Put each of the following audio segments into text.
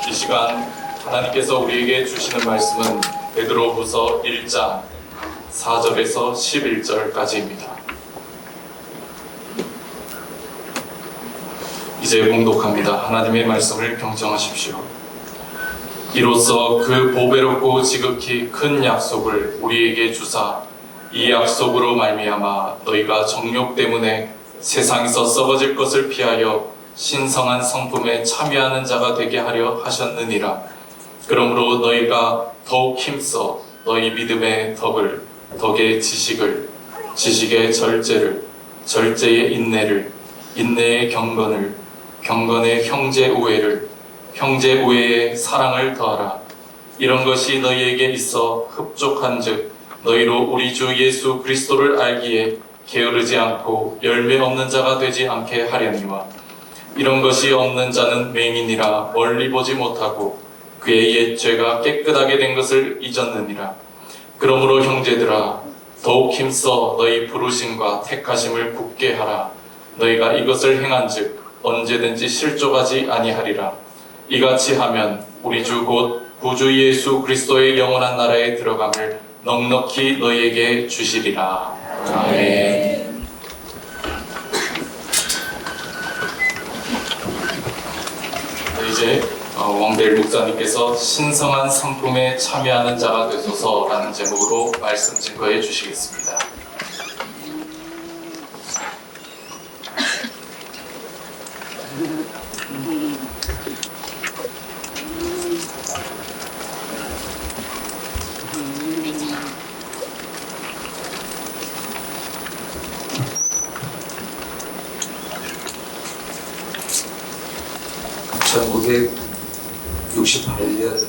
이 시간 하나님께서 우리에게 주시는 말씀은 베드로후서 1장 4절에서 11절까지입니다. 이제 봉독합니다. 하나님의 말씀을 경청하십시오. 이로써 그 보배롭고 지극히 큰 약속을 우리에게 주사 이 약속으로 말미암아 너희가 정욕 때문에 세상에서 썩어질 것을 피하여 신성한 성품에 참여하는 자가 되게 하려 하셨느니라. 그러므로 너희가 더욱 힘써 너희 믿음의 덕을, 덕의 지식을, 지식의 절제를, 절제의 인내를, 인내의 경건을, 경건의 형제 우애를, 형제 우애에 사랑을 더하라. 이런 것이 너희에게 있어 흡족한즉 너희로 우리 주 예수 그리스도를 알기에 게으르지 않고 열매 없는 자가 되지 않게 하려니와. 이런 것이 없는 자는 맹인이라 멀리 보지 못하고 그의 옛 죄가 깨끗하게 된 것을 잊었느니라. 그러므로 형제들아, 더욱 힘써 너희 부르심과 택하심을 굳게 하라. 너희가 이것을 행한즉 언제든지 실족하지 아니하리라. 이같이 하면 우리 주 곧 구주 예수 그리스도의 영원한 나라에 들어감을 넉넉히 너희에게 주시리라. 아멘. 이제 왕대일 목사님께서 신성한 성품에 참여하는 자가 되소서라는 제목으로 말씀 증거해 주시겠습니다. (1968년)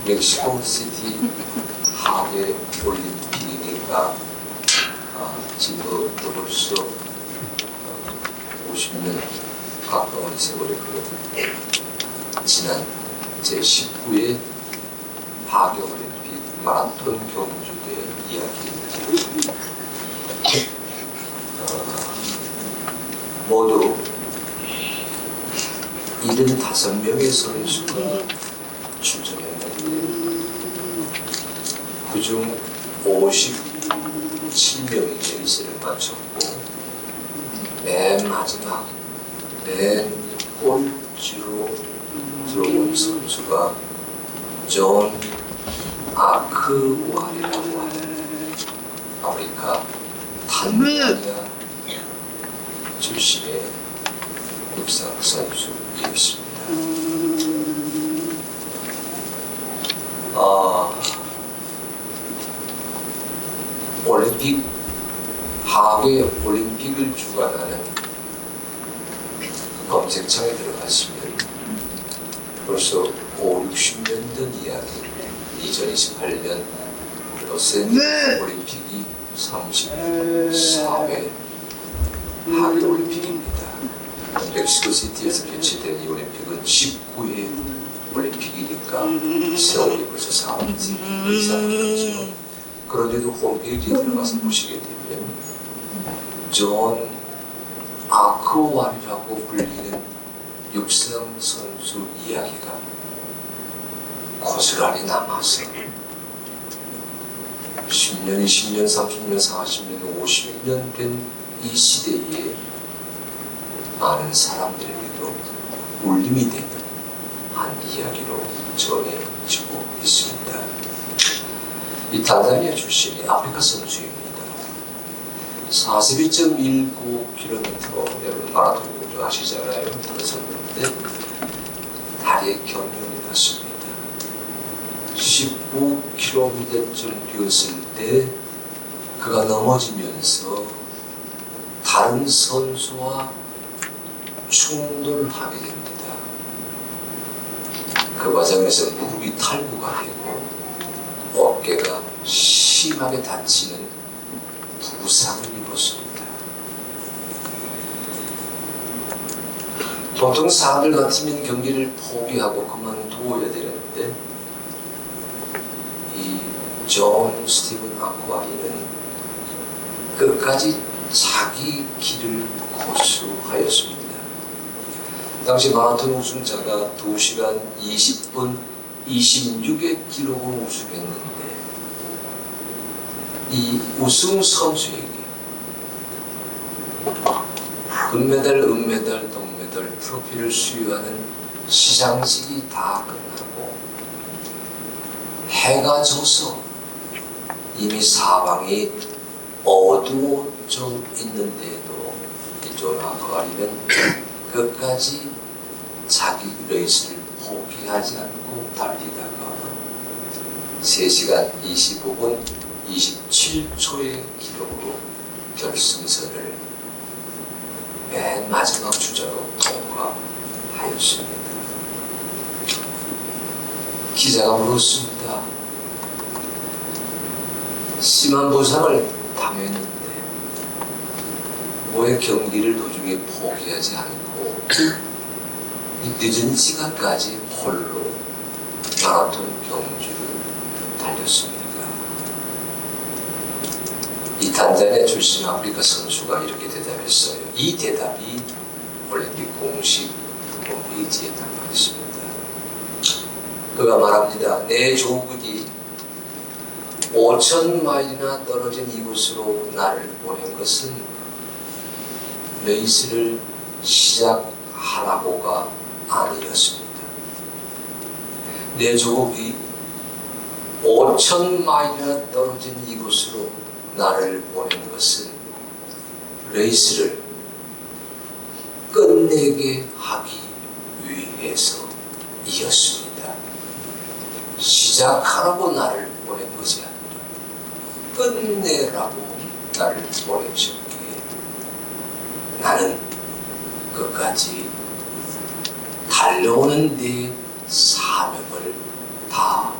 멕시코시티 하계 올림픽이니까 지금부터 벌써 50년 가까운 세월이 흘렀고, 지난 제19회 하계 올림픽 마라톤 경주의 이야기입니다. 모두 75명의 선수가 출전했는데 그중 57명이 레이스를 마쳤고, 맨 마지막 맨 꼴찌로 들어온 선수가 존 아크왈이라고 하는 아프리카 탄자니아 출신의 육상 선수이었습니다. 올림픽, 하계 올림픽을 주관하는 검색창에 들어갔으면 벌써 50-60년 전 이야기, 2028년 로스앤젤레스 올림픽이 34회 하계 올림픽입니다. 멕시코시티에서 개최된 이 올림픽은 19회 올림픽이니까 세월이 벌써 40년 이상이죠. 그런데도 홈페이지에 들어가서 보시게 되면 존 아크왈이라고 불리는 육상 선수 이야기가 고스란히 남아서 10년, 20년, 30년, 40년, 50년 된 이 시대에 많은 사람들에게도 울림이 되는 한 이야기로 전해지고 있습니다. 이 탄자니아 출신의 아프리카 선수입니다. 42.19km, 여러분 마라톤 공주 아시잖아요. 들어섰는데 다리에 경련이 났습니다. 19km쯤 뛰었을 때 그가 넘어지면서 다른 선수와 충돌하게 됩니다. 그 과정에서 무릎이 탈구가 되고 어깨가 심하게 다치는 부상을 입었습니다. 보통 사람들 같으면 경기를 포기하고 그만두어야 되는데 이 존 스티븐 아크왈이는 끝까지 자기 길을 고수하였습니다. 당시 마라톤 우승자가 2시간 20분 26의 기록을 우승했는데 이 우승 선수에게 금메달, 은메달, 동메달, 트로피를 수여하는 시상식이 다 끝나고 해가 져서 이미 사방이 어두워져 있는데도 이 존 아커리는 끝까지 자기 레이스를 포기하지 않고 달리다가 3시간 25분 27초의 기록으로 결승선을 맨 마지막 주자로 통과하였습니다. 기자가 물었습니다. 심한 부상을 당했는데 왜 경기를 도중에 포기하지 않고 이 늦은 시간까지 홀로 마라톤 경주를 달렸습니까? 이 단자니아 출신 아프리카 선수가 이렇게 대답했어요. 이 대답이 올림픽 공식 홈페이지에 나와 있습니다. 그가 말합니다. 내 조국이 5,000마일이나 떨어진 이곳으로 나를 보낸 것은 레이스를 시작하라고가 아니었습니다. 내 조국이 5,000마일이나 떨어진 이곳으로 나를 보낸 것은 레이스를 끝내게 하기 위해서이었습니다. 시작하라고 나를 보낸 것이 아니라 끝내라고 나를 보내셨기에 나는 끝까지 달려오는 내 사명을 다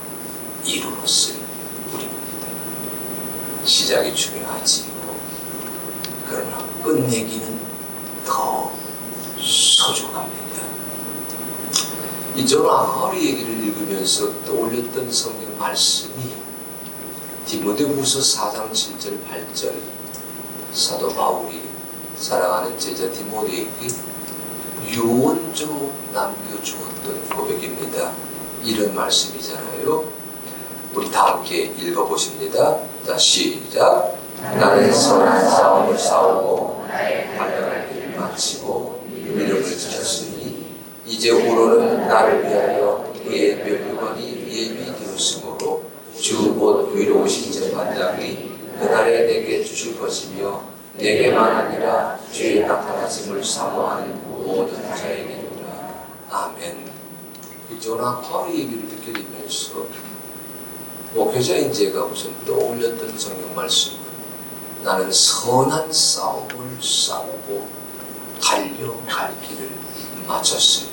이루었을 뿐입니다. 시작이 중요하지요. 그러나 끝내기는 더 소중합니다. 이 존 아커리 얘기를 읽으면서 떠올렸던 성경 말씀이 디모데후서 4장 7절 8절 사도 바울이 사랑하는 제자 디모데에게 유언적으로 남겨주었던 고백입니다. 이런 말씀이잖아요. 우리 다 함께 읽어보십니다. 자, 시작. 나는 선한 싸움을 싸우고 달려갈 길을 마치고 이름을 지켰으니 이제후로는 나를 위하여 그의 면류관이 예비되었으므로 주 곧 의로우신 재판장이 그날에 내게 주실 것이며 내게만 아니라 주의 나타나심을 사모하는 모든 자에게로라. 아멘. 이 존 아커리 얘기를 듣게 되면서 목회자인 제가 우선 떠올렸던 성경 말씀은 나는 선한 싸움을 싸우고 달려갈 길을 마쳤으니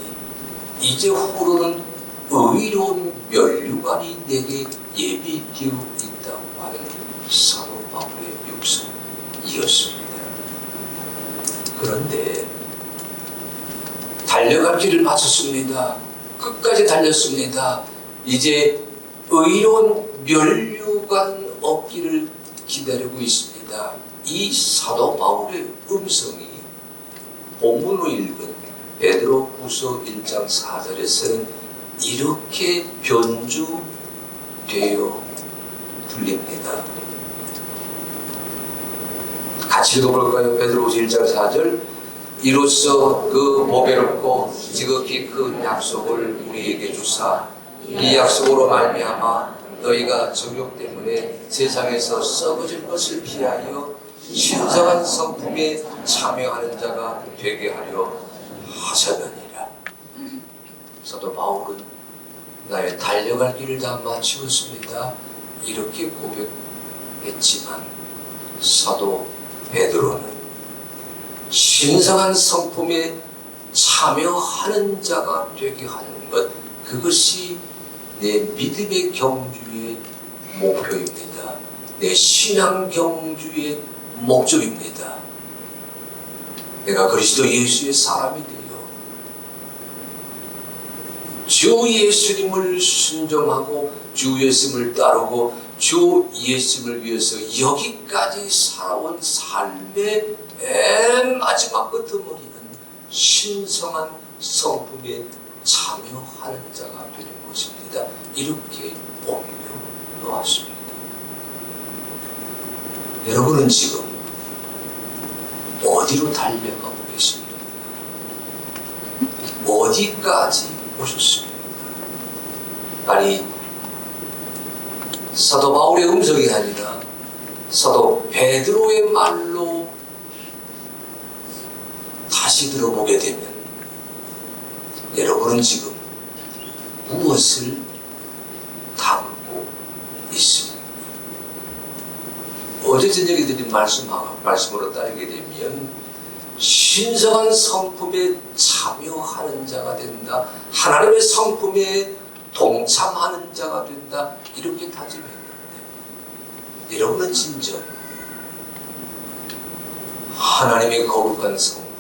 이제 후로는 의로운 면류관이 내게 예비되어 있다고 하는 사도 바울의 육성이었습니다. 그런데 달려갈 길을 마쳤습니다. 끝까지 달렸습니다. 이제 의로운 면류관 얻기를 기다리고 있습니다. 이 사도 바울의 음성이 본문으로 읽은 베드로후서 1장 4절에서는 이렇게 변주되어 들립니다. 같이 읽어볼까요? 베드로후서 1장 4절. 이로써 그 보배롭고 지극히 큰 약속을 우리에게 주사 이 약속으로 말미암아 너희가 정욕 때문에 세상에서 썩어질 것을 피하여 신성한 성품에 참여하는 자가 되게 하려 하셨느니라. 사도 바울은 나의 달려갈 길을 다 마치었습니다. 이렇게 고백했지만 사도 베드로는 신성한 성품에 참여하는 자가 되게 하는 것, 그것이 내 믿음의 경주의 목표입니다. 내 신앙 경주의 목적입니다. 내가 그리스도 예수의 사람이 되어 주 예수님을 순종하고 주 예수님을 따르고 주 예수님을 위해서 여기까지 살아온 삶의 맨 마지막 끄트머리는 신성한 성품에 참여하는 자가 되는 것입니다. 이렇게 옮겨 놓았습니다. 여러분은 지금 어디로 달려가고 계십니까? 어디까지 오셨습니까? 아니, 사도 바울의 음성이 아니라 사도 베드로의 말로 다시 들어보게 되면 여러분은 지금 무엇을 담고 있습니까? 어제 저녁에 드린 말씀으로 따르게 되면 신성한 성품에 참여하는 자가 된다. 하나님의 성품에 동참하는 자가 된다. 이렇게 다짐했는데 여러분은 진정 하나님의 거룩한 성품에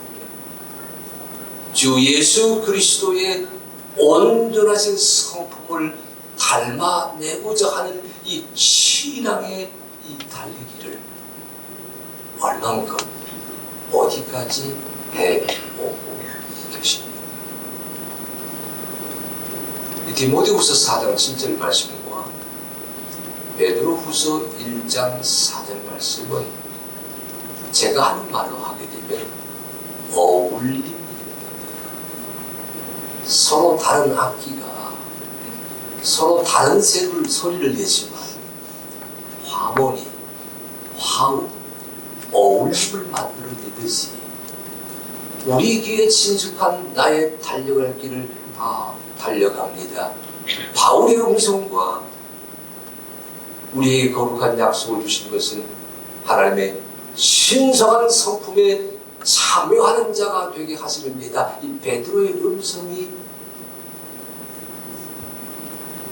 주 예수 그리스도의 온전하신 성품을 닮아내고자 하는 이 신앙의 이 달리기를 얼만큼 어디까지 해오고 계십니까? 디모데후서 4장 7절 말씀과 베드로후서 1장 4절 말씀은 제가 하는 말로 하게 되면 어울림입니다. 서로 다른 악기가 서로 다른 소리를 내지만 하모니, 화음, 어울림을 만들어내듯이 우리 귀에 친숙한 나의 달려갈 길을 다 달려갑니다. 바울의 음성과 우리에게 거룩한 약속을 주신 것은 하나님의 신성한 성품에 참여하는 자가 되게 하심입니다. 이 베드로의 음성이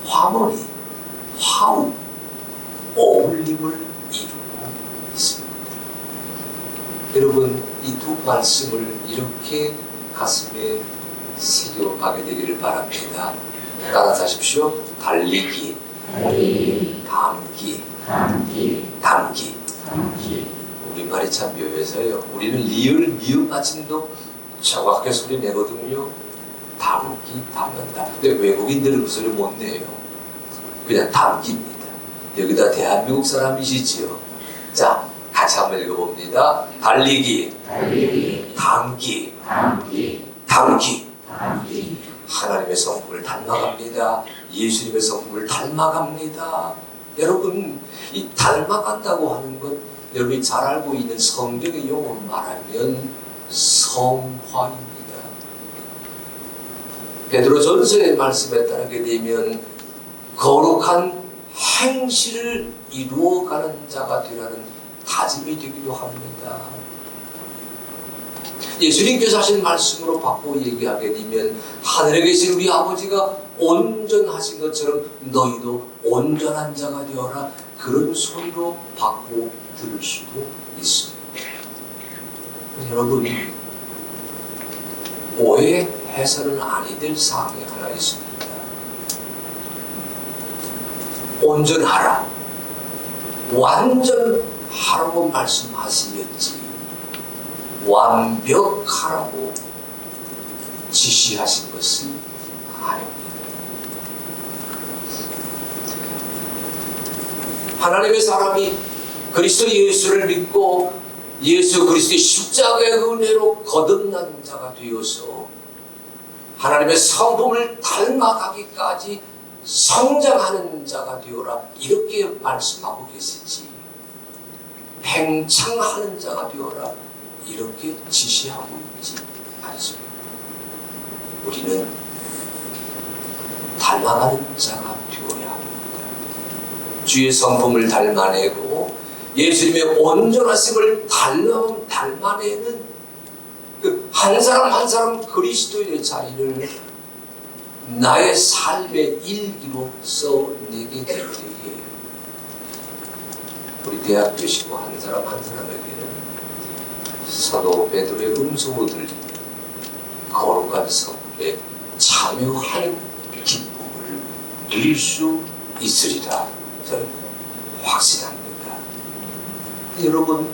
화모니, 화음, 어울림을 이루고 있습니다. 여러분, 이 두 말씀을 이렇게 가슴에 새겨가게 되기를 바랍니다. 따라하십시오. 달리기, 담기. 우리말이 참 묘해서요. 우리는 리을, 미음 받침도 정확하게 소리 내거든요. 담기, 담는다. 근데 외국인들은 그 소리 못 내요. 그냥 담기입니다. 여기다 대한민국 사람이시지요. 자, 같이 한번 읽어봅니다. 달리기, 담기. 하나님의 성품을 닮아갑니다. 예수님의 성품을 닮아갑니다. 여러분, 이 닮아간다고 하는 것, 여러분이 잘 알고 있는 성경의 용어로 말하면 성화입니다. 베드로전서의 말씀에 따르게 되면 거룩한 행실을 이루어가는 자가 되라는 다짐이 되기도 합니다. 예수님께서 하신 말씀으로 바꿔 얘기하게 되면 하늘에 계신 우리 아버지가 온전하신 것처럼 너희도 온전한 자가 되어라. 그런 소리로 바꿔 들을 수도 있습니다. 여러분, 오해해서는 아니 될 사항이 하나 있습니다. 온전하라, 완전하라고 말씀하시였지 완벽하라고 지시하신 것은 아닙니다. 하나님의 사람이 그리스도 예수를 믿고 예수 그리스도의 십자가의 은혜로 거듭난 자가 되어서 하나님의 성품을 닮아가기까지 성장하는 자가 되어라, 이렇게 말씀하고 계시지 팽창하는 자가 되어라 이렇게 지시하고 있지 않습니다. 우리는 닮아가는 자가 되어야 합니다. 주의 성품을 닮아내고 예수님의 온전하심을 닮아내는 그 한 사람 한 사람 그리스도의 자리를 나의 삶의 일기로 써내게 될 때에 우리 대학 되시고 한 사람 한 사람에게는 사도 베드로의 음성으로 들리는 거룩한 성품에 참여하는 기쁨을 누릴 수 있으리라 저는 확신합니다. 여러분,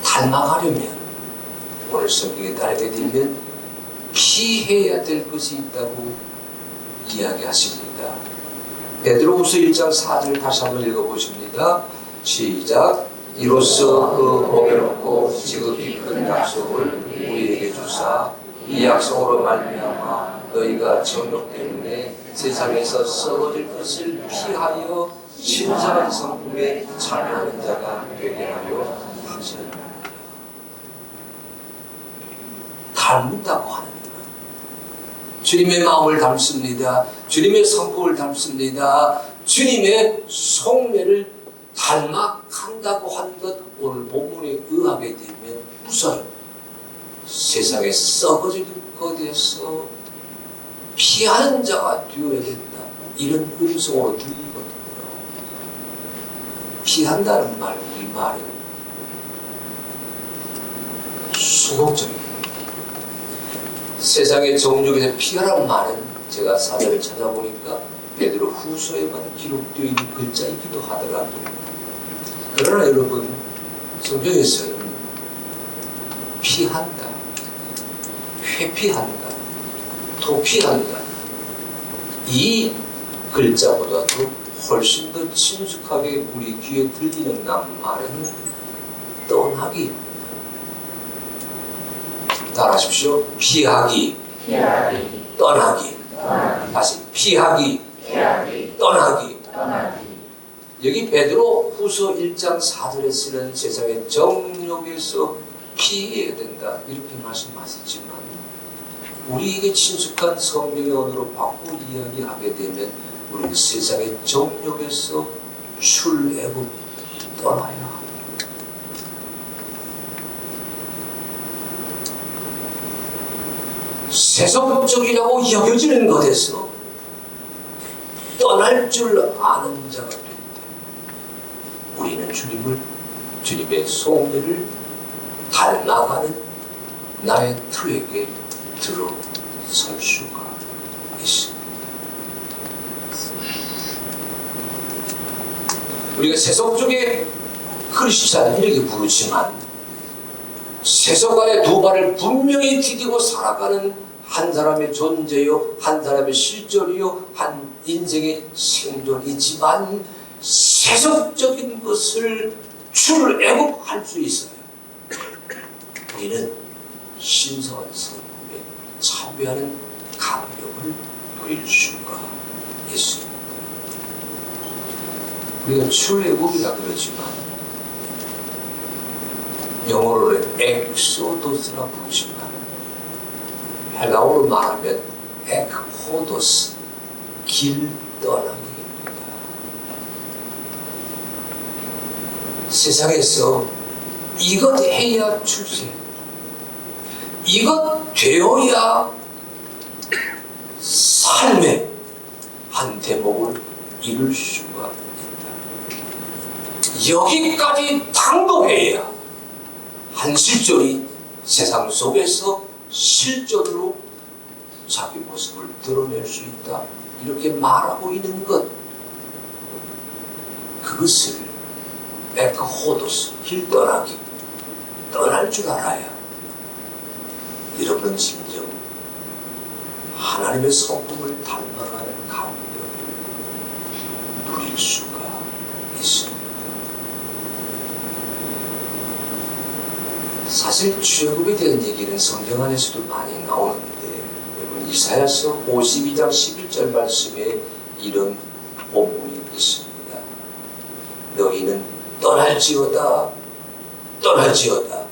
닮아가려면 오늘 성경에 따르게 되면 피해야 될 것이 있다고 이야기하십니다. 베드로후서 1장 4절 다시 한번 읽어보십니다. 시작. 이로써 그 보배롭고 지극히 큰 약속을 우리에게 주사 이 약속으로 말미암아 너희가 정욕 때문에 세상에서 썩어질 것을 피하여 신성한 성품에 참여하는 자가 되게 하려 하셨느니라. 닮는다고 하는 것. 주님의 마음을 닮습니다. 주님의 성품을 닮습니다. 주님의 속내를 닮아간다고 하는 것, 오늘 본문에 의하게 되면 우선 세상에 썩어질 것에서 피하는 자가 되어야 된다, 이런 음성으로 들리거든요. 피한다는 말, 우리말은 수동적입니다. 세상의 정욕에서 피하라는 말은 제가 사전을 찾아보니까 베드로 후서에만 기록되어 있는 글자이기도 하더라도, 그러나 여러분, 성경에서는 피한다, 회피한다, 도피한다, 이 글자보다도 훨씬 더 친숙하게 우리 귀에 들리는 말은 떠나기입니다. 따라하십시오. 피하기, 떠나기. 다시 피하기, 떠나기. 여기 베드로 후서 1장 4절에 쓰는 세상의 정욕에서 피해야 된다, 이렇게 말씀하셨지만, 우리에게 친숙한 성경의 언어로 바꾸어 이야기하게 되면 우리는 세상의 정욕에서 출애굽 떠나야 합니다. 세속적이라고 여겨지는 것에서 떠날 줄 아는 자가 된다. 우리는 주님의 속내를 닮아가는 나의 틀에게 들어설 수가 있습니다. 우리가 세속적의 크리스찬은 이렇게 부르지만, 세속 안에 두 발을 분명히 디디고 살아가는 한 사람의 존재요, 한 사람의 실존이요, 한 인생의 생존이지만, 세속적인 것을 출애굽할 수 있어요. 우리는 신성한 성품에 참여하는 감격을 누릴 수가 있습니다. 우리가 출애굽이라 그러지만 영어로는 엑소도스라 부르지만 헬라어로 말하면 ekhodos, 길 떠나기입니다. 세상에서 이것 해야 출세, 이것 되어야 삶의 한 대목을 이룰 수가 있다. 여기까지 당도해야 한 실존이 세상 속에서 실존으로 자기 모습을 드러낼 수 있다, 이렇게 말하고 있는 것, 그것을 에크호도스, 길 떠나기, 떠날 줄 알아야 여러분은 진정 하나님의 성품을 닮아가는 감격을 누릴 수가 있습니다. 사실 출애굽에 대한 얘기는 성경 안에서도 많이 나오는데, 여러분 이사야서 52장 11절 말씀에 이런 본문이 있습니다. 너희는 떠날지어다, 떠날지어다.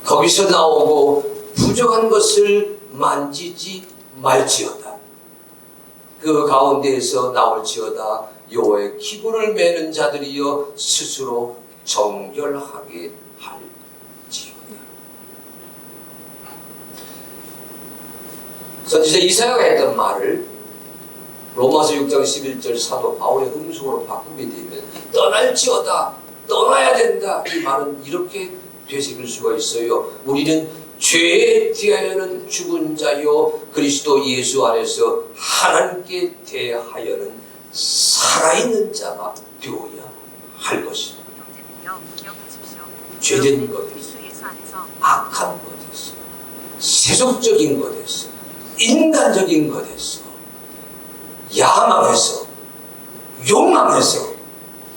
거기서 나오고 부정한 것을 만지지 말지어다. 그 가운데에서 나올지어다. 여호와의 기분을 매는 자들이여 스스로 정결하게 할지어다. 선지자 이사야가 했던 말을 로마서 6장 11절 사도 바울의 음성으로 바꾸게 되면 떠날지어다, 떠나야 된다, 이 말은 이렇게 되새길 수가 있어요. 우리는 죄에 대하여는 죽은 자요, 그리스도 예수 안에서 하나님께 대하여는 살아있는 자가 되어야 할 것입니다. 죄된 것에서 악한 것에서, 세속적인 것에서, 인간적인 것에서, 야망에서, 욕망에서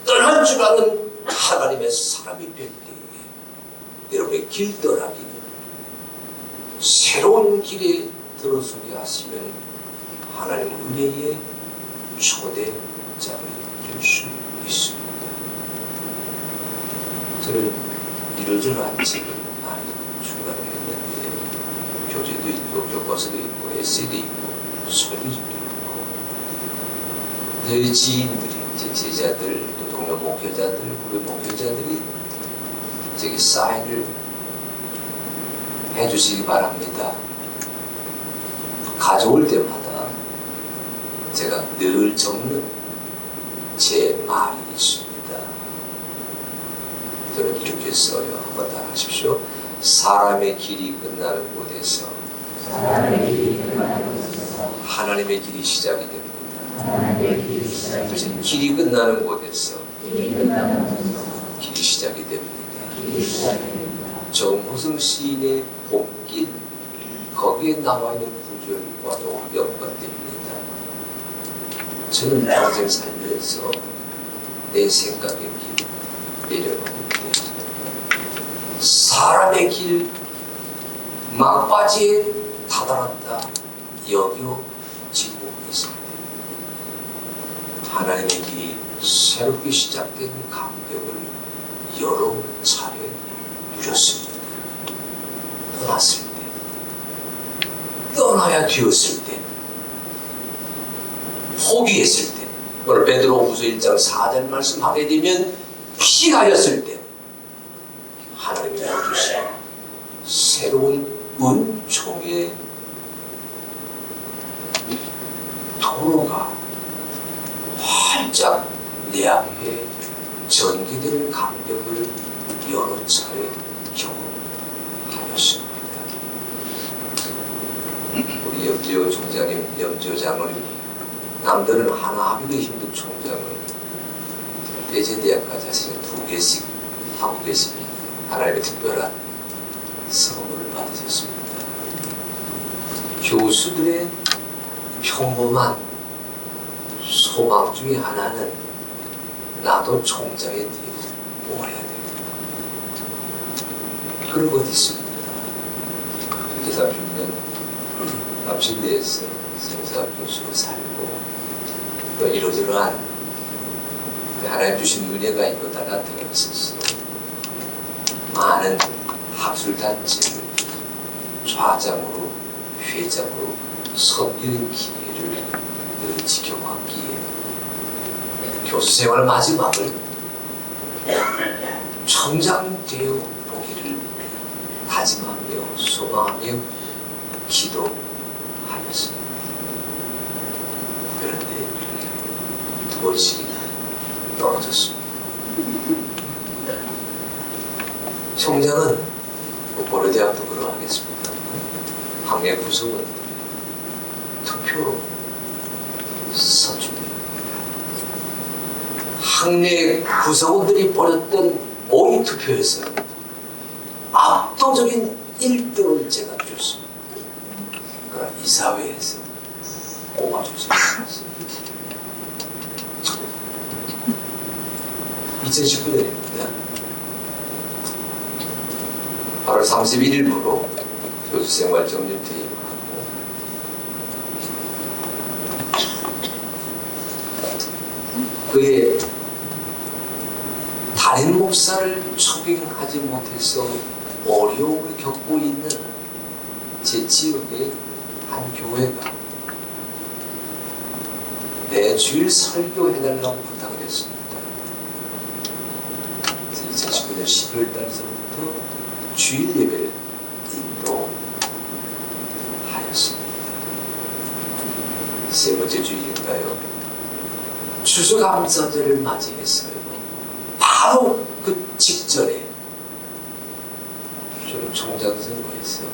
떠날 줄 아는 하나님의 사람이 될 때에 여러분의 길떠나기는 새로운 길에 들어서게 하시는 하나님 은혜의 초대장이 될 수 있습니다. 저는 이러저러한 책을 많이 출간했는데 교재도 있고 교과서도 있고 에세이도 있고 설교집도 있고 저희 지인들이 제 제자들 또 동료 목회자들 후배 목회자들이 저기 사인을 해주시기 바랍니다. 가져올 때마다 제가 늘 적는 제 말이 있습니다. 저는 이렇게 써요. 한번 따라하십시오. 사람의 길이 끝나는 곳에서 하나님의 길이 시작이 됩니다. 길이 끝나는 곳에서 길이 시작이 됩니다. 정호승 시인의 봄길, 거기에 나와 있는 구절과도 연관됩니다. 저는 평생 살면서 내 생각의 길 내려놓는데 사람의 길 막바지에 다다랐다 여겨지고 있습니다. 하나님의 길이 새롭게 시작된 감격을 여러 차례 누렸습니다. 떠났을 때, 떠나야 되었을 때, 포기했을 때, 오늘 베드로후서 1장 4절 말씀하게 되면 피하였을 때 하나님이 주신 새로운 은총의 도로가 활짝 내 앞에 전개되는 감격을 여러 차례 경험하였습니다. 우리 염지호 총장님, 염지호 장로님, 남들은 하나 하기도 힘든 총장을 예제대학까지 하시면 2개씩 하고 계십니다. 하나님의 특별한 선물을 받으셨습니다. 교수들의 평범한 소망 중에 하나는 나도 총장의 뒤로 모아야 돼. 그런 것 있습니다. 그렇게 30년 남신대에서 생사학 교수로 살고 또 이러저러한 하나님 주신 은혜가 있고 달란트가 있어서 많은 학술단체를 좌장으로 회장으로 섬기는 기회를 늘 지켜왔기에 교수생활 마지막을 총장 되어 보기를 다짐하며 소망하며 기도하였습니다. 그런데 2번씩이나 떨어졌습니다. 총장은 고려대학도 그러하겠습니다. 학내 구성원들의 투표로 선출됩니다. 학내 구성원들이 벌였던 모의 투표에서 압도적인 1등을 제가 줬습니다. 그러나 이사회에서 뽑아주지 않았습니다. 2019년입니다. 8월 31일부로 교수생활 정년 퇴임하고 그의 담임 목사를 초빙하지 못해서 어려움을 겪고 있는 제 지역의 한 교회가 매주일 설교해달라고 부탁을 했습니다. 2019년 11월 달서부터 주일 예배를 인도하였습니다. 세 번째 주일인가요? 추수감사절을 맞이했어요. 바로 그 직전에 저는 총장 선거에서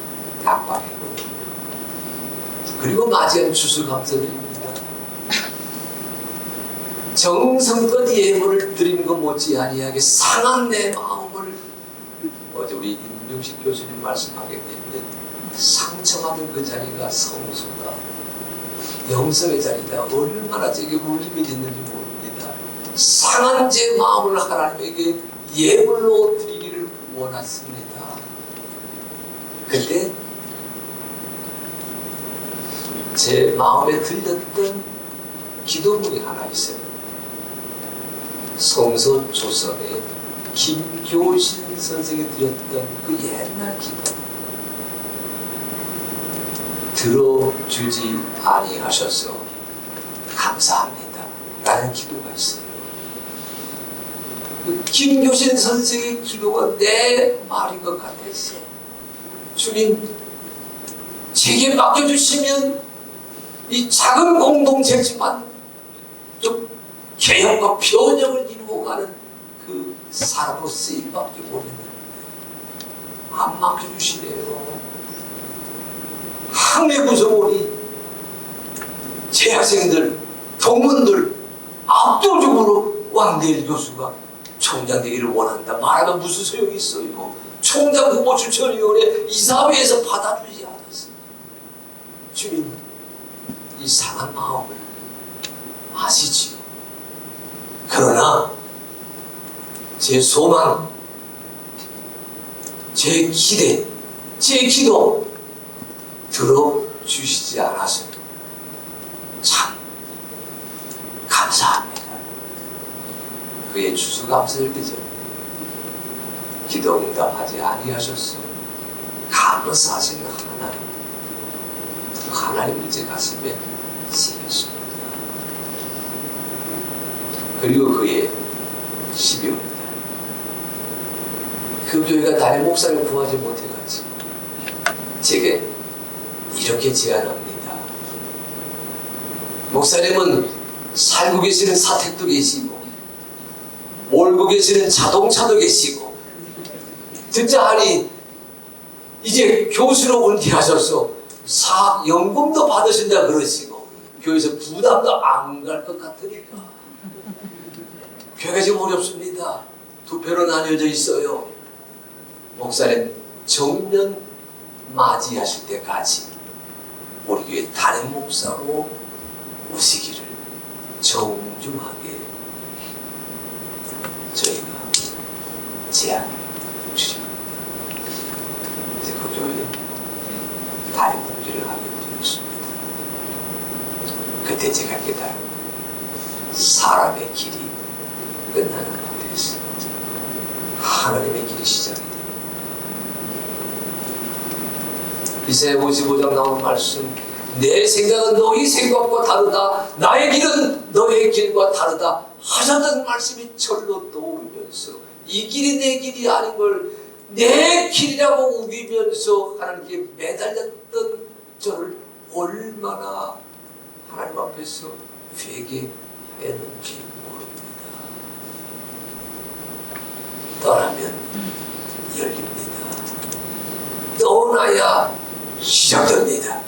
낙방했거든요. 그리고 맞이한 추수감사절입니다. 정성껏 예물을 드린 것 못지아니하게 상한 내 마음을 어제 우리 김경식 교수님 말씀하게 되면 상처받은 그 자리가 성소다, 영성의 자리다. 얼마나 제게 울림이 됐는지 모릅니다. 상한 제 마음을 하나님에게 예물로 드리기를 원했습니다. 그때 제 마음에 들렸던 기도문이 하나 있어요. 성서 조선에 김교신 선생이 드렸던 그 옛날 기도. 들어주지 아니하셔서 감사합니다 라는 기도가 있어요. 그 김교신 선생의 기도가 내 말인 것 같았어. 주님, 제게 맡겨주시면 이 작은 공동체지만 좀 개혁과 변형을 이루어가는 그 사람으로 쓰임밖에 모르겠는데 안 맡겨주시네요. 학내 구성원이 재학생들, 동문들 압도적으로 왕대일 교수가 총장 되기를 원한다 말하면 무슨 소용이 있어요. 총장 후보 추천위원회 이사회에서 받아주지 않았습니다. 주님, 이 상한 마음을 아시지요. 그러나 제 소망, 제 기대, 제 기도 들어주시지 않아서 참 감사합니다. 그의 추수감사를 그저 기도 응답하지 아니하셨어. 감사하시는 하나님, 그 하나님을 제 가슴에 새겼습니다. 그리고 그의 12월달 그 교회가 담임 목사를 구하지 못해가지고 제게 이렇게 제안합니다. 목사님은 살고 계시는 사택도 계시고 몰고 계시는 자동차도 계시고 듣자 하니 이제 교수로 은퇴하셔서 사학연금도 받으신다 그러시고 교회에서 부담도 안 갈 것 같으니까 교회가 지금 어렵습니다. 두 배로 나뉘어져 있어요. 목사님 정년 맞이하실 때까지 우리 교회 담임 목사로 오시기를 정중하게 저희가 제안 주십니다. 그래서 그 교회는 담임 목사를 하게 되었습니다. 그때 제가 깨달은 사람의 길이 끝나는 것에서 하나님의 길이 시작이 됩니다. 이사야 55장 나오는 말씀, 내 생각은 너희 생각과 다르다, 나의 길은 너의 길과 다르다 하셨던 말씀이 절로 떠오르면서 이 길이 내 길이 아닌 걸 내 길이라고 우기면서 하나님께 매달렸던 저를 얼마나 하나님 앞에서 회개했는지 모릅니다. 떠나면 열립니다. 떠나야 시작됩니다.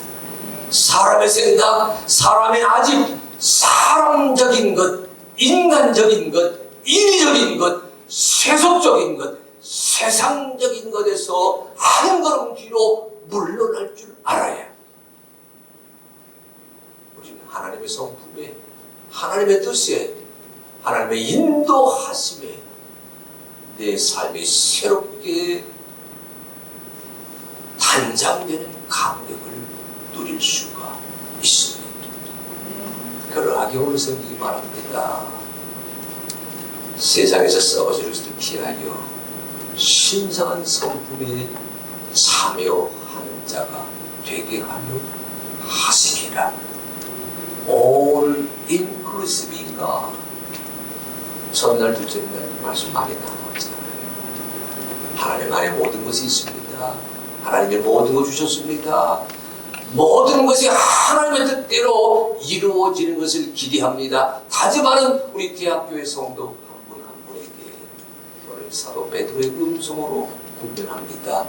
사람의 생각, 사람의 아집, 사람적인 것, 인간적인 것, 인위적인 것, 세속적인 것, 세상적인 것에서 한 걸음 뒤로 물러날 줄 알아야 우리는 하나님의 성품에, 하나님의 뜻에, 하나님의 인도하심에 내 삶이 새롭게 단장되는 감격을 누릴 수가 있습니다. 그러하게 오늘 성경이 말합니다. 세상에서 썩어질 것을 피하여 신성한 성품에 참여하는 자가 되게 하려 하시니라. All inclusive인가? 첫날, 둘째 날 말씀 많이 나왔잖아요. 하나님 안에 모든 것이 있습니다. 하나님이 모든 것 주셨습니다. 모든 것이 하나님의 뜻대로 이루어지는 것을 기대합니다. 다짐하는 우리 대학교의 성도 한 분 한 분에게 오늘 사도 베드로의 음성으로 군변합니다.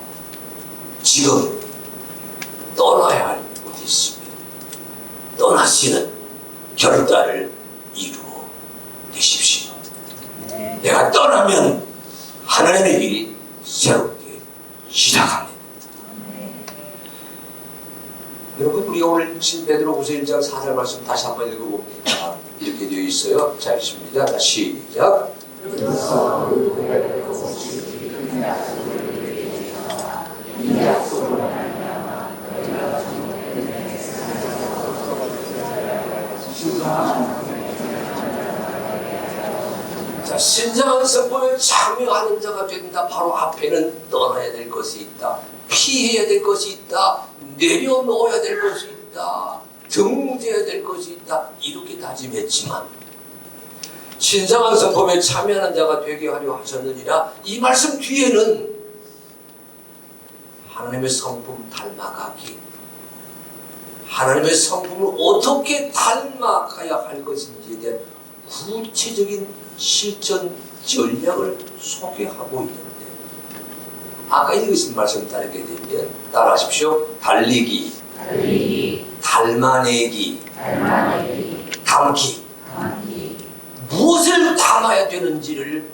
지금 떠나야 할 곳이 있으면 떠나시는 결단을 이루어 내십시오. 내가 떠나면 하나님의 일이 새롭게 시작 우리가 오늘 신 베드로후서 1장 4절 말씀 다시 한번 읽어봅니다. 이렇게 되어 있어요. 자, 읽습니다. 다시 시작. 자, 신장한 성품에 참여하는 자가 된다. 바로 앞에는 떠나야 될 것이 있다. 피해야 될 것이 있다. 내려놓아야 될 것이 있다. 등재해야 될 것이 있다. 이렇게 다짐했지만 신성한 성품에 참여하는 자가 되게 하려 하셨느니라. 이 말씀 뒤에는 하나님의 성품 닮아가기, 하나님의 성품을 어떻게 닮아가야 할 것인지에 대한 구체적인 실전 전략을 소개하고 있는데, 아까 읽으신 말씀 따르게 되면 따라하십시오. 달리기, 닮아내기, 담기. 무엇을 담아야 되는지를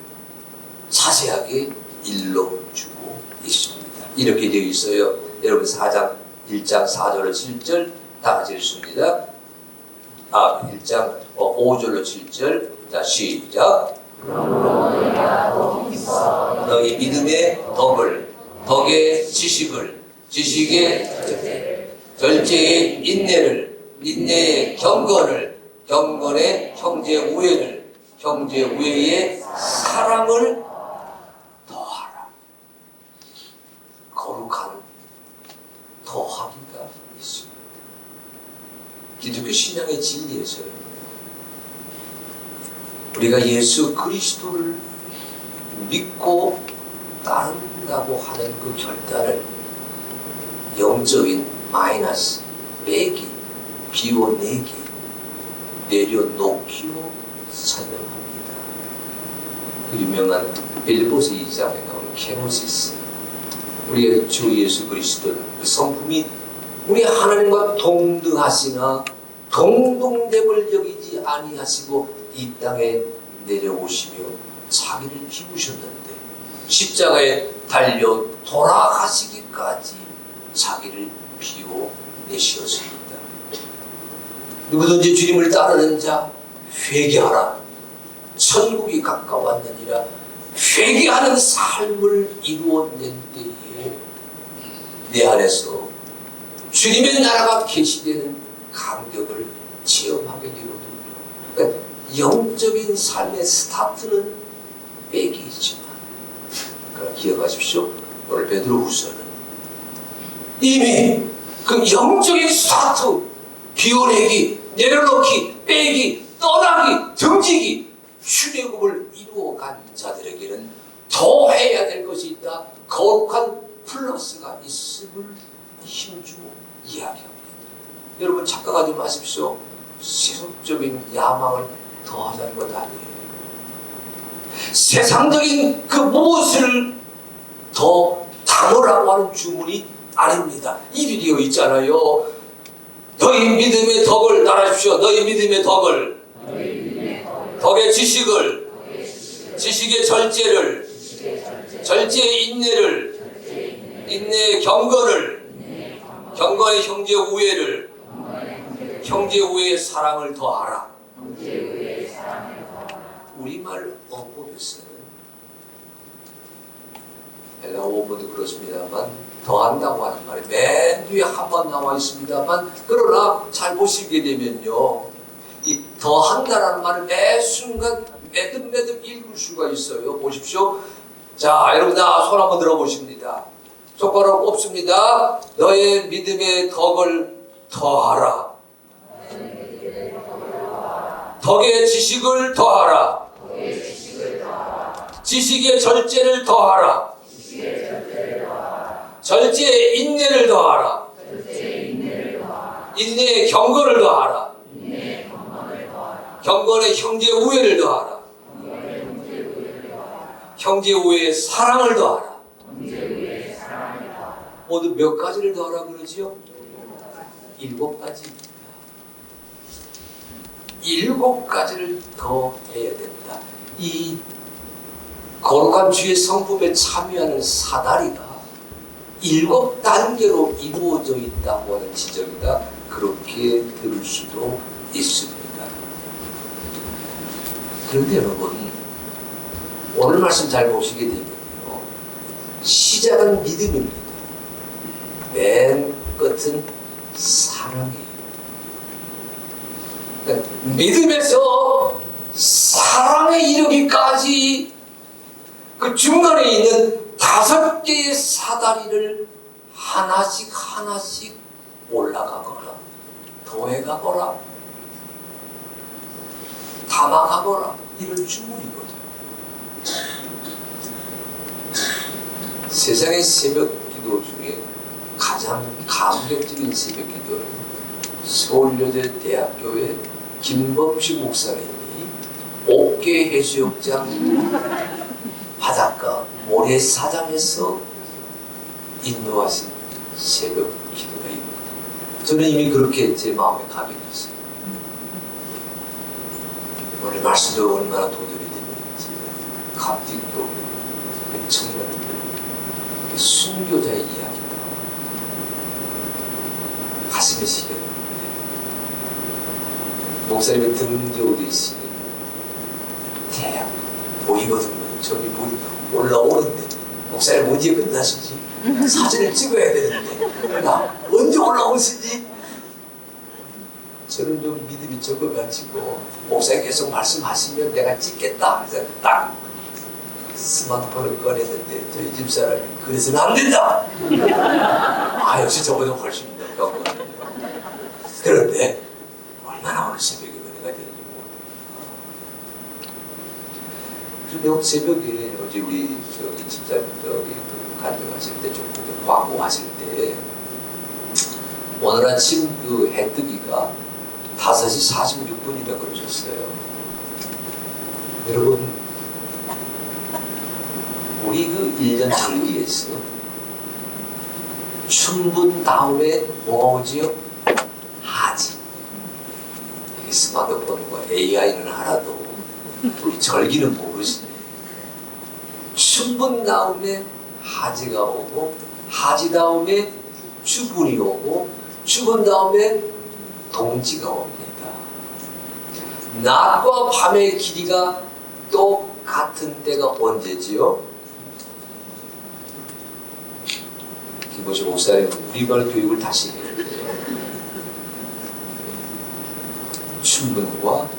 자세하게 일러주고 있습니다. 이렇게 되어 있어요. 여러분 1장 4절로 7절 다 같이 읽습니다. 1장 5절로 7절. 자, 시작. 너희 믿음의 덕을, 덕의 지식을, 지식의 절제의 인내를, 인내의 경건을, 경건의 형제 우애를, 형제 우애의 사랑을 더하라. 거룩한 더하기가 있습니다. 기독교 신앙의 진리에서요, 우리가 예수 그리스도를 믿고 따른다고 하는 그 결단을 영적인 마이너스, 빼기, 비워내기, 내려놓기로 설명합니다. 그 유명한 빌립보서 2장에 나오는 케노시스, 우리의 주 예수 그리스도는 그 성품이 우리 하나님과 동등하시나 동등됨을 여기지 아니하시고 이 땅에 내려오시며 자기를 비우셨는데 십자가에 달려 돌아가시기까지 자기를 비워내시었습니다. 누구든지 주님을 따르는 자 회개하라. 천국이 가까웠느니라. 회개하는 삶을 이루어낸 때에 내 안에서 주님의 나라가 계시되는 감격을 체험하게 되거든요. 그러니까 영적인 삶의 스타트는 빼기이지만, 그러나 기억하십시오. 오늘 베드로후서는 이미 그 영적인 스타트, 비워내기, 내려놓기, 빼기, 떠나기, 등지기, 출애굽을 이루어간 자들에게는 더 해야 될 것이 있다. 거룩한 플러스가 있음을 힘주고 이야기합니다. 여러분 착각하지 마십시오. 세속적인 야망을 더하자는 것 아니에요. 세상적인 그 무엇을 더 담으라고 하는 주문이 아닙니다. 일이 되어 있잖아요. 너희 믿음의 덕을 따라하십시오. 너희 믿음의 덕을, 덕의 지식을, 지식의 절제를, 절제의 인내를, 인내의 경건을, 경건의 형제 우애를, 형제 우애의 사랑을 더하라. 우리말 어법에서는 헬라어 원문도 그렇습니다만 더한다고 하는 말이 맨 뒤에 한 번 나와 있습니다만, 그러나 잘 보시게 되면요, 이 더한다라는 말을 매 순간 매듭매듭 읽을 수가 있어요. 보십시오. 자, 여러분 다 손 한번 들어보십니다. 손가락 꼽습니다. 너의 믿음의 덕을 더하라. 덕의 지식을 더하라. 지식의 절제를 더하라. 절제의 인내를 더하라. 인내의 경건을 더하라. 경건의 형제 우애를 더하라. 형제 우애의 사랑을 더하라. 모두 몇 가지를 더하라 그러지요? 7가지입니다. 7가지를 더 해야 된다. 이 거룩한 주의 성품에 참여하는 사다리가 7단계로 이루어져 있다고 하는 지적이다. 그렇게 들을 수도 있습니다. 그런데 여러분, 오늘 말씀 잘 보시게 되면요, 시작은 믿음입니다. 맨 끝은 사랑이에요. 믿음에서 사랑에 이르기까지 그 중간에 있는 5개의 사다리를 하나씩 하나씩 올라가거라, 더해가거라, 담아가거라, 이런 주문이거든요. 세상의 새벽 기도 중에 가장 감격적인 새벽 기도는 서울여대대학교의 김범식 목사님이 옥계 해수욕장 바닷가 모래사장에서 인도하신 새벽 기도가 있습니다. 저는 이미 그렇게 제 마음에 감격했어요. 오늘 말씀도 얼마나 도전이 됐는지, 갑직도 청년들, 순교자의 이야기도 가슴에 시렸는데, 목사님의 등지어 계시는 태양 보이거든요. 저기 올라오는데 목사님 언제 끝나시지? 사진을 찍어야 되는데 나 언제 올라오시지? 저는 좀 믿음이 적어가지고 목사님 계속 말씀하시면 내가 찍겠다. 그래서 딱 스마트폰을 꺼냈는데 저희 집사람이 그래서는 안 된다. 아, 역시 저보다 훨씬 더 컸거든요. 그런데 얼마나 오늘 새벽에 은혜가 되는지 모르겠어요. 그런데 새벽에 어제 우리 저기 집사님 저기 간증하실 때 좀 광고하실 때 오늘 아침 그 해뜨기가 5시 46분이라 그러셨어요. 여러분, 우리 그 1년 절기에서 춘분 다음에 뭐가 오지요? 하지. 이게 스마트폰과 AI는 하나도 우리 절기는 모르시네. 춘분 다음에 하지가 오고, 하지 다음에 추분이 오고, 추분 다음에 동지가 옵니다. 낮과 밤의 길이가 똑같은 때가 언제지요? 김보식 목사님, 우리말 교육을 다시 해야 돼요. 춘분과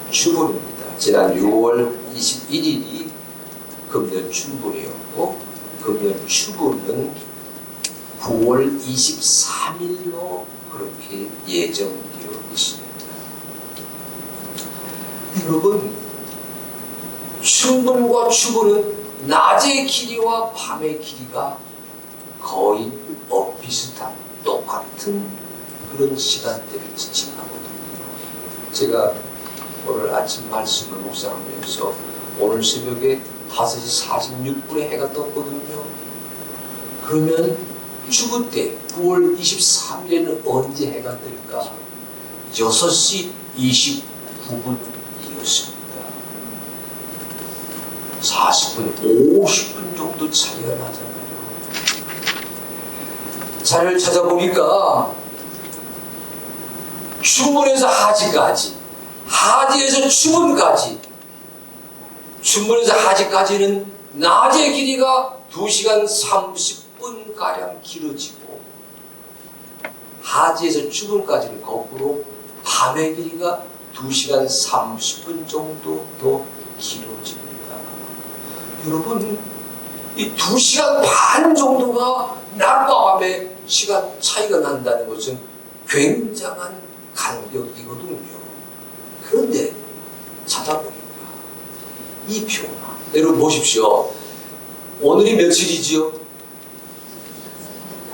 추분입니다. 지난 6월 21일이 금년 춘분이었고, 금년 추분은 9월 23일로 그렇게 예정되어 있습니다. 여러분, 춘분과 추분은 낮의 길이와 밤의 길이가 거의 비슷한 똑같은 그런 시간대를 지칭하거든요. 제가 오늘 아침 말씀을 묵상하면서 오늘 새벽에 5시 46분에 해가 떴거든요. 그러면 추구 때 9월 23일에는 언제 해가 뜰까? 6시 29분이었습니다. 40분, 50분 정도 차이가 나잖아요. 자료를 찾아보니까 춘분에서 하지까지, 하지에서 추분까지, 춘분에서 하지까지는 낮의 길이가 2시간 30분가량 길어지고, 하지에서 추분까지는 거꾸로 밤의 길이가 2시간 30분 정도 더 길어집니다. 여러분, 이 2시간 반 정도가 낮과 밤의 시간 차이가 난다는 것은 굉장한 간격이거든요. 그런데 찾아보니까 이 변화, 여러분 보십시오. 오늘이 며칠이지요?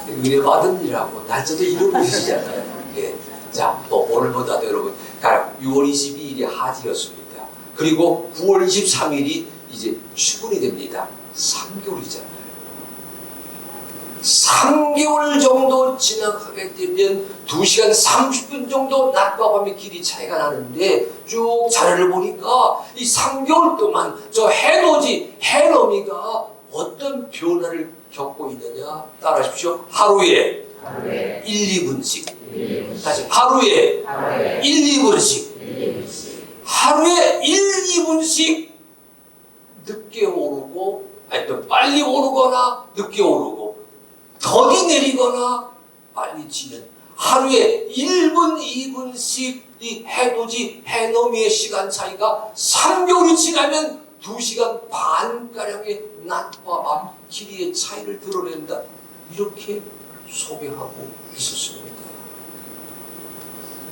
은혜 받은 일하고 날짜도 잃어버리시잖아요. 예. 자, 오늘보다도 여러분, 6월 22일이 하지였습니다. 그리고 9월 23일이 이제 추분이 됩니다. 3개월이잖아요. 3개월 정도 지나가게 되면 2시간 30분 정도 낮과 밤의 길이 차이가 나는데, 쭉 자료를 보니까 이 3개월 동안 저 해돋이, 해넘이가 어떤 변화를 겪고 있느냐? 따라하십시오. 하루에 1, 2분씩. 다시 하루에 1, 2분씩. 하루에 1, 2분씩 늦게 오르고, 아니 또 빨리 오르거나 늦게 오르고, 더디 내리거나 빨리 지는 하루에 1분, 2분씩 이 해돋이, 해넘이의 시간 차이가 3개월이 지나면 2시간 반가량의 낮과 밤 길이의 차이를 드러낸다. 이렇게 소개하고 있었습니다.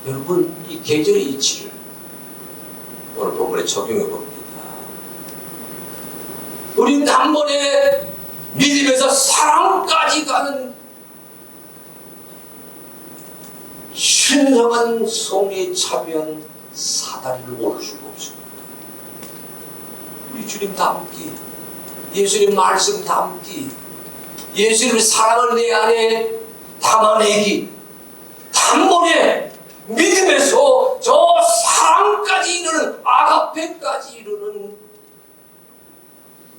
여러분, 이 계절의 이치를 오늘 본문에 적용해 봅니다. 우린 단번에 믿음에서 사랑까지 가는 신성한 성리에 참여한 사다리를 오를 수가 없습니다. 우리 주님 닮기, 예수님 말씀 닮기, 예수님의 사랑을 내 안에 담아내기, 단번에 믿음에서 저 사랑까지 이르는, 아가페까지 이르는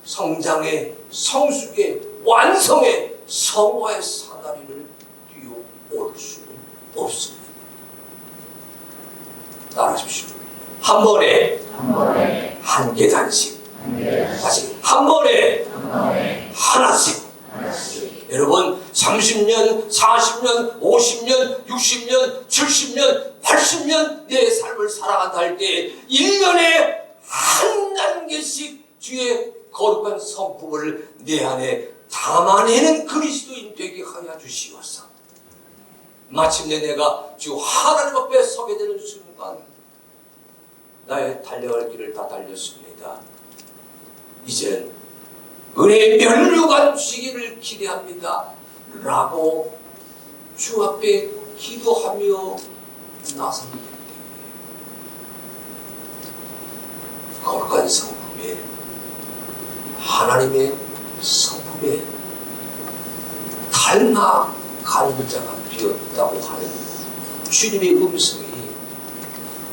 성장의, 성숙의, 완성의 성화의 사다리를 뛰어 오를 수는 없습니다. 따라하십시오. 한 번에 한 계단씩, 다시 한 번에 하나씩. 여러분, 30년, 40년, 50년, 60년, 70년, 80년 내 삶을 살아간다 할 때 1년에 한 단계씩 주의 거룩한 성품을 내 안에 담아내는 그리스도인 되게 하여 주시옵소서. 마침내 내가 주 하나님 앞에 서게 되는 순간 나의 달려갈 길을 다 달렸습니다. 이제는 은혜의 면류관 주시기를 기대합니다 라고 주 앞에 기도하며 나섭니다. 거룩한 성품에, 하나님의 성품에 닮아가는 자가 되었다고 하는 주님의 음성이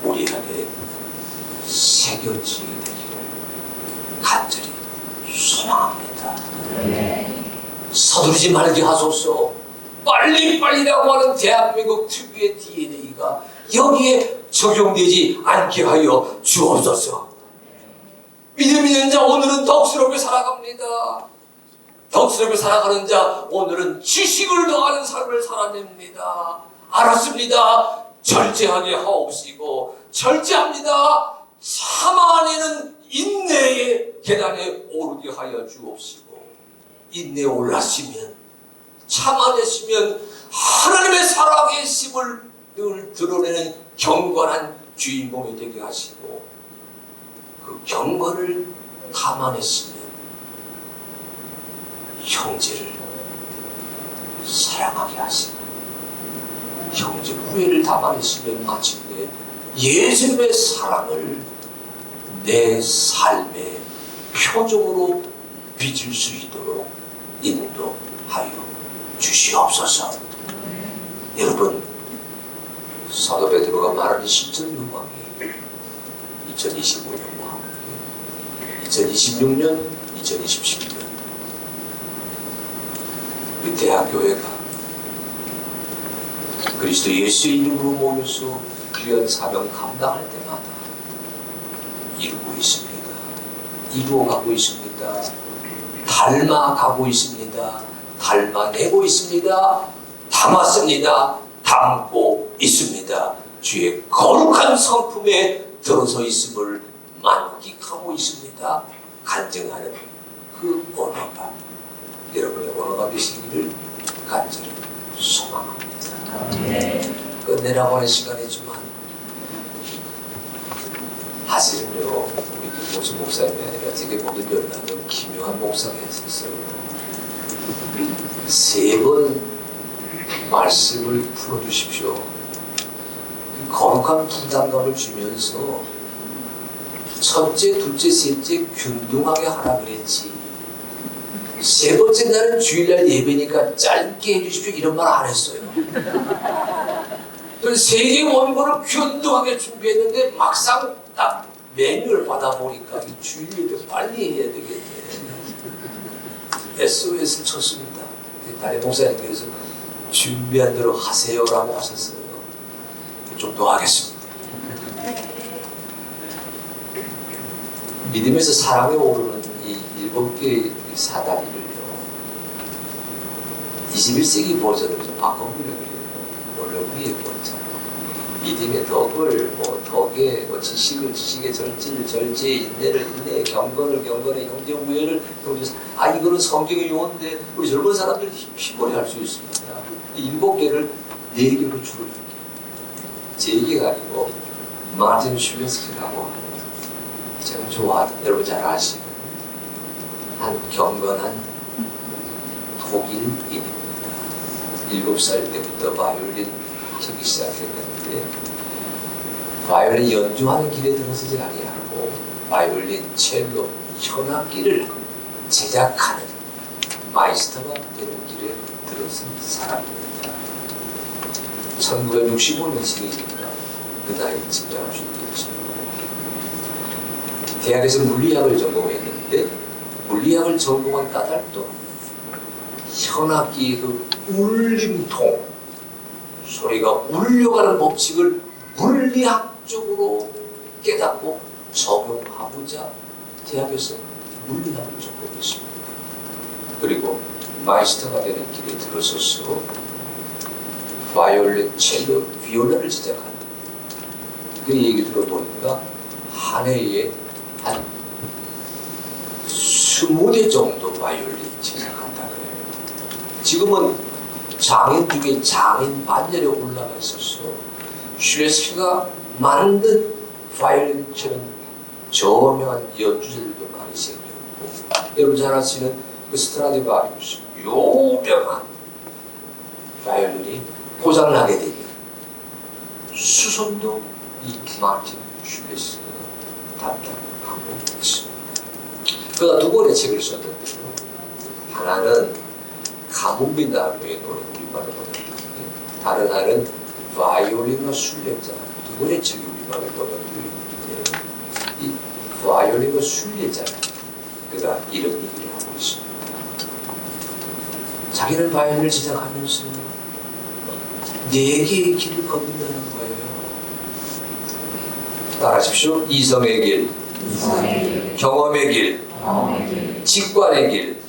우리 안에 새겨지게 되기를 간절히 소망합니다. 서두르지 말게 하소서. 빨리빨리라고 하는 대한민국 특유의 DNA가 여기에 적용되지 않게 하여 주옵소서. 믿음 있는 자 오늘은 덕스럽게 살아갑니다. 덕스럽게 살아가는 자 오늘은 지식을 더하는 삶을 살아냅니다. 알았습니다. 절제하게 하옵시고 절제합니다. 참아내는 인내의 계단에 오르게 하여 주옵시고, 인내에 올랐으면, 참아내시면 하나님의 살아계심을 늘 드러내는 경건한 주인공이 되게 하시고, 그 경건을 담아냈으면 형제를 사랑하게 하시고, 형제 후회를 담아냈으면 마침내 예수님의 사랑을 내 삶의 표적으로 빚을 수 있도록 인도하여 주시옵소서. 여러분, 사도 베드로가 말하는 실전 요망이 2025년과 함께 2026년, 2027년 우리 대학교회가 그리스도 예수의 이름으로 모여서 귀한 사명 감당할 때마다 이루고 있습니다. 이루어가고 있습니다. 닮아가고 있습니다. 닮아내고 있습니다. 담았습니다. 담고 있습니다. 주의 거룩한 성품에 들어서 있음을 만끽하고 있습니다. 간증하는 그 언어가 여러분의 언어가 되시기를 간절히 소망합니다. 끝내라고 하는 시간이지만 사실은요, 우리 김모수 목사님이 아니라 제게 모든 연락은 김요한 목사가 했었어요. 3번 말씀을 풀어주십시오. 그 거룩한 부담감을 주면서 첫째, 둘째, 셋째 균등하게 하라 그랬지. 3번째 날은 주일날 예배니까 짧게 해주십시오 이런 말 안 했어요. 그래서 3개 원고를 균등하게 준비했는데 막상 딱 메뉴를 받아보니까 주일 예배 빨리 해야 되겠네. SOS를 쳤습니다. 다른 목사님께서 준비한 대로 하세요라고 하셨어요. 좀 더 하겠습니다. 믿음에서 사랑에 오르는 이 7개의 사다리를요, 21세기 버전으로 좀 바꿔보려고 해요. 원래 우리의 버전. 믿음의 덕을, 지식의 절제, 인내를 인내, 경건을 경건에, 형제 우애를 형제. 이거는 성경의 용어인데 우리 젊은 사람들이 피곤해 할 수 있습니다. 이 7개를 4개로 줄여줄게요. 제 얘기가 아니고 마틴 슐레스키라고 하는, 제가 좋아하는, 여러분 잘 아시는 한 경건한 독일인입니다. 7살 때부터 바이올린 치기 시작했는데, 바이올린 연주하는 길에 들어서지 아니하고 바이올린, 첼로, 현악기를 제작하는 마이스터가 되는 길에 들어선 사람입니다. 1965년 생일입니다. 그 나이 짐작할 수 있겠죠. 대학에서 물리학을 전공했는데, 물리학을 전공한 까닭도 현악기의 그 울림통, 소리가 울려가는 법칙을 물리학적으로 깨닫고 적용하고자 대학에서 물리학을 전공했습니다. 그리고 마이스터가 되는 길에 들어서서 바이올린, 첼로, 비올라를 제작하는, 그 얘기 들어보니까 한 해에 한 20대 정도 바이올린 제작한다 그래요. 지금은 장인 중에 장인 반열에 올라가 있어서 슐레스키가 만든 바이올린처럼 저명한 연주자들도 많이 생겼고, 여러분 잘 아시는 그 스트라디바리우스, 유명한 바이올린이 고장나게 되면 수선도 이 마틴 슐레스키가 담당하고 있습니다. 그가 2권의 책을 썼는데요, 하나는 가뭄빈 나무의 노래, 우리말로 번역했는데, 다른 하나는 바이올린과 순례자, 2권의 책이 우리말로 번역되어 있는데, 이 바이올린과 순례자, 그가 이런 얘기를 하고 있습니다. 자기는 바이올린을 제작하면서 4개의 길을 걷는다는 거예요. 따라하십시오. 이성의 길, 경험의 길, 직관의 길,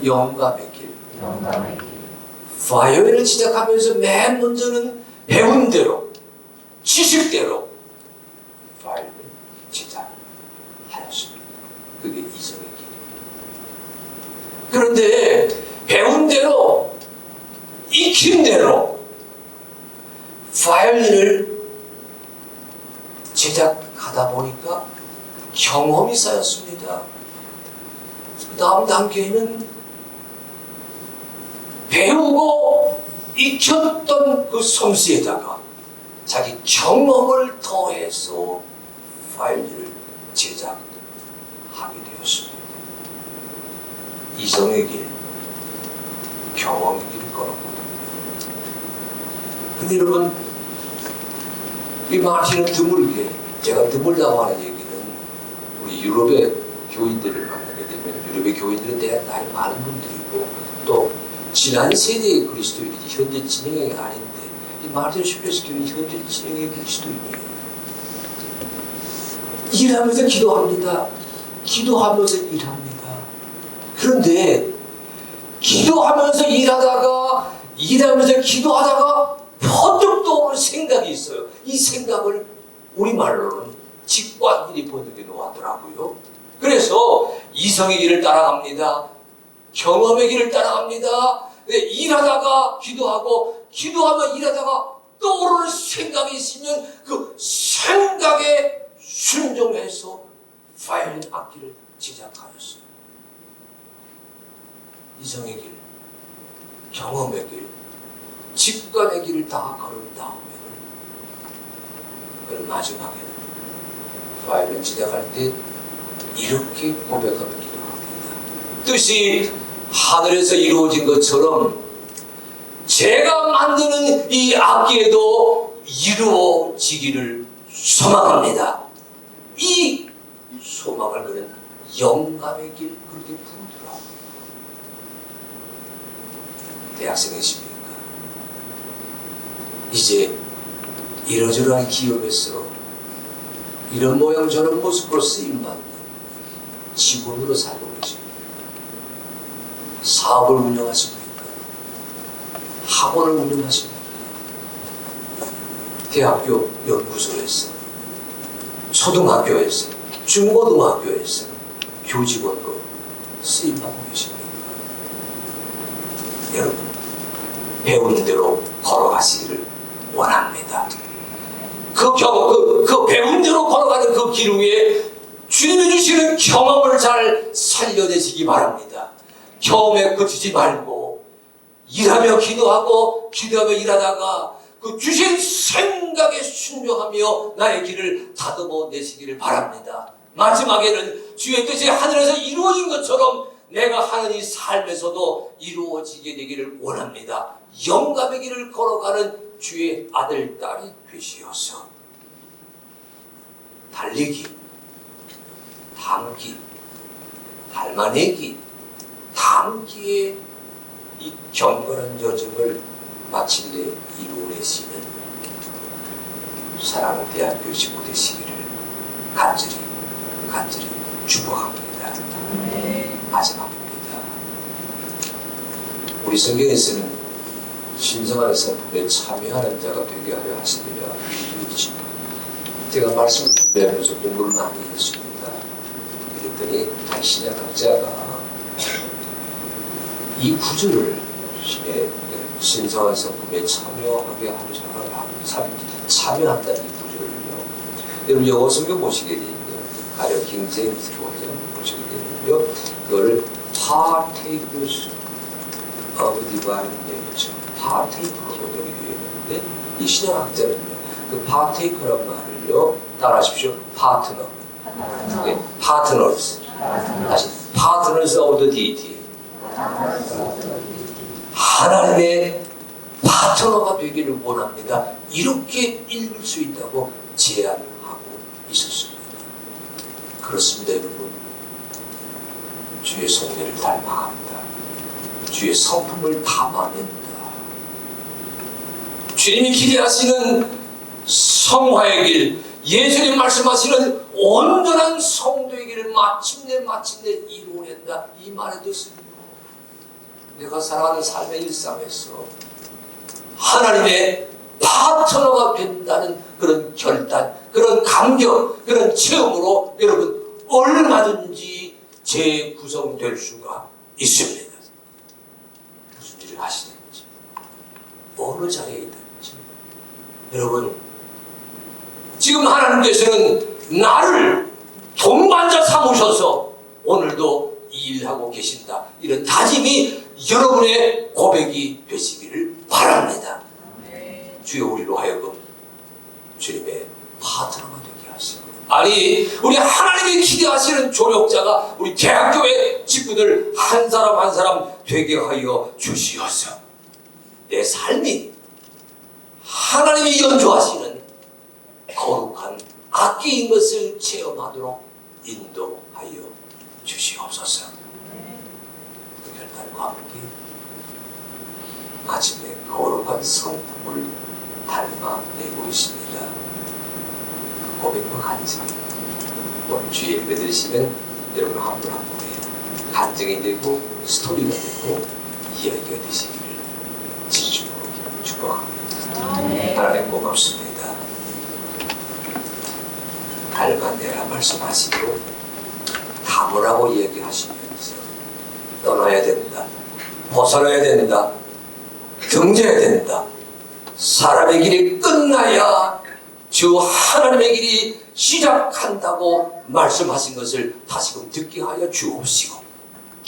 영감의 길. 바이올린을 시작하면서 맨 먼저는 배운 대로, 지식대로 바이올린을 제작하였습니다. 그게 이성의 길이에요. 그런데 배운 대로, 익힌 대로 바이올린을 제작하다 보니까 경험이 쌓였습니다. 그 다음 단계에는 배우고 익혔던 그 솜씨에다가 자기 경험을 더해서 바이올린을 제작하게 되었습니다. 이성의 길, 경험의 길을 걸었거든요. 근데 여러분, 이 마틴은 드물게, 제가 드물다고 하는 얘기는 우리 유럽의 교인들을 만나게 되면, 유럽의 교인들은 대략 나이 많은 분들이고 또 지난 세대의 그리스도인이지 현재 진행이 아닌데, 이 마틴 슐레스키는 현재 진행의 그리스도인이에요. 일하면서 기도합니다. 기도하면서 일합니다. 그런데 기도하면서 일하면서 기도하다가 퍼뜩 떠오르는 생각이 있어요. 이 생각을 우리말로는 직관일이 번역해 놓았더라고요. 그래서 이성의 길을 따라갑니다. 경험의 길을 따라갑니다. 일하다가 기도하고, 기도하며 일하다가 떠오르는 생각이 있으면 그 생각에 순종해서 바이올린 악기를 제작하였어요. 이성의 길, 경험의 길, 직관의 길을 다 걸은 다음에는, 그 마지막에는 바이올린 제작할 때 이렇게 고백하며 기도합니다. 뜻이 하늘에서 이루어진 것처럼 제가 만드는 이 악기에도 이루어지기를 소망합니다. 이 소망을 그는 영감의 길, 그렇게 부르더라고요. 대학생이십니까? 이제 이러저러한 기업에서 이런 모양 저런 모습으로 쓰임받는 직원으로 살고 계십니다. 사업을 운영하십니까? 학원을 운영하십니까? 대학교 연구소에서, 초등학교에서, 중고등학교에서 교직원으로 쓰임받고 계십니까? 여러분, 배운 대로 걸어가시기를 원합니다. 그 배운 대로 걸어가는 그 길 위에 주님이 주시는 경험을 잘 살려내시기 바랍니다. 경험에 그치지 말고 일하며 기도하고 기도하며 일하다가 그 주신 생각에 순종하며 나의 길을 다듬어 내시기를 바랍니다. 마지막에는 주의 뜻이 하늘에서 이루어진 것처럼 내가 하는 이 삶에서도 이루어지게 되기를 원합니다. 영감의 길을 걸어가는 주의 아들, 딸이 되시어서 달리기, 담기, 닮아내기, 담기의 이 경건한 여정을 마침내 이루어내시는 사랑하는 대학교 친구 되시기를 간절히 축복합니다. 마지막입니다. 우리 성경에서는 신성한 성품에 참여하는 자가 되게 하려 하시느라 이르시죠. 제가 말씀을 준비하면서 공부를 많이 했습니다. 그랬더니 한 신약학자가 이 구절을 신성한 성품에 참여하게 하려 참여한다는 이 구절을요. 여러분 영어 성경 보시게 되면 가령 킹제임스 보시게 되면요, 그거를 partakers of divine nature, partaker로 번역이 되어 있는데 이 신약학자는요, 그 partaker란 말을요 따라하십시오. 파트너, partners, 다시 partners of the deity, 하나님의 파트너가 되기를 원합니다. 이렇게 읽을 수 있다고 제안하고 있었습니다. 그렇습니다, 여러분. 주의 성례를 닮아간다. 주의 성품을 담아낸다. 주님이 기대하시는 성화의 길, 예수님 말씀하시는 온전한 성도의 길을 마침내 이루어낸다. 이 말의 뜻은요, 내가 살아가는 삶의 일상에서 하나님의 파트너가 된다는 그런 결단, 그런 감격, 그런 체험으로 여러분 얼마든지 재구성될 수가 있습니다. 무슨 일을 하시든지 어느 자리에 있든지 여러분, 지금 하나님께서는 나를 동반자 삼으셔서 오늘도 일하고 계신다, 이런 다짐이 여러분의 고백이 되시기를 바랍니다. 주여, 우리로 하여금 주님의 파트너가 되게 하시고, 아니 우리 하나님이 기대하시는 조력자가 우리 대학교의 직구들 한 사람 한 사람 되게 하여 주시어서 내 삶이 하나님이 연주하시는 거룩한 악기인 것을 체험하도록 인도하여 주시옵소서. 그 결단과 함께 마침내 거룩한 성품을 닮아내고 있습니다. 그 고백과 간증, 오늘 주의 예배 드리시면 여러분 한 분 한 분의 간증이 되고 스토리가 되고 이야기가 되시기를 진심으로 축복합니다. 하나님 고맙습니다. 닮아내라 말씀하시고 담으라고 이야기하시면서 떠나야 된다, 벗어나야 된다, 등져야 된다, 사람의 길이 끝나야 주 하나님의 길이 시작한다고 말씀하신 것을 다시금 듣게 하여 주옵시고,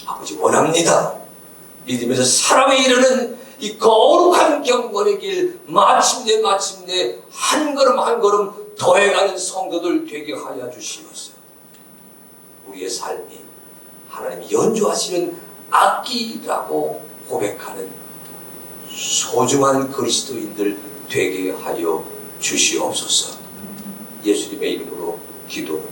아버지 원합니다. 믿으면서 사람에 이르는 이 거룩한 경건의 길 마침내 한 걸음 한 걸음 더해가는 성도들 되게 하여 주시옵소서. 우리의 삶이 하나님이 연주하시는 악기라고 고백하는 소중한 그리스도인들 되게 하여 주시옵소서. 예수님의 이름으로 기도